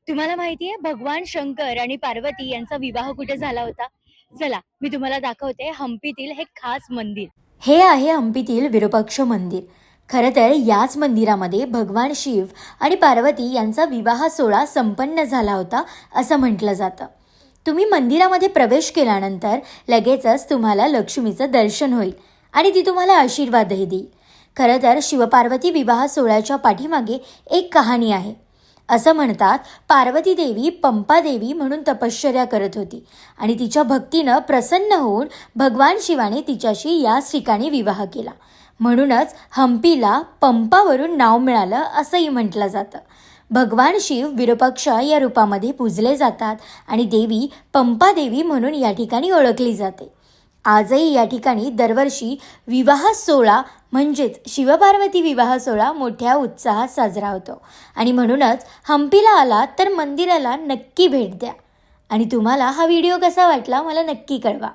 तुम्हाला माहिती आहे भगवान शंकर आणि पार्वती यांचा विवाह कुठे झाला होता? चला, मी तुम्हाला दाखवते हम्पीतील हे खास मंदिर. हे आहे हम्पीतील विरूपाक्ष मंदिर. खरं तर याच मंदिरामध्ये भगवान शिव आणि पार्वती यांचा विवाह सोहळा संपन्न झाला होता असं म्हटलं जातं. तुम्ही मंदिरामध्ये प्रवेश केल्यानंतर लगेचच तुम्हाला लक्ष्मीचं दर्शन होईल आणि ती तुम्हाला आशीर्वादही देईल. खरं तर शिवपार्वती विवाह सोहळ्याच्या पाठीमागे एक कहाणी आहे. असं म्हणतात, पार्वती देवी पंपा देवी म्हणून तपश्चर्या करत होती आणि तिच्या भक्तीनं प्रसन्न होऊन भगवान शिवाने तिच्याशी याच ठिकाणी विवाह केला. म्हणूनच हम्पीला पंपावरून नाव मिळालं असंही म्हटलं जातं. भगवान शिव विरूपाक्ष या रूपामध्ये पूजले जातात आणि देवी पंपा देवी म्हणून या ठिकाणी ओळखली जाते. आजही या ठिकाणी दरवर्षी विवाह सोहळा म्हणजेच शिवपार्वती विवाह सोहळा मोठ्या उत्साहात साजरा होतो आणि म्हणूनच हम्पीला आलात तर मंदिराला नक्की भेट द्या. आणि तुम्हाला हा व्हिडिओ कसा वाटला मला नक्की कळवा.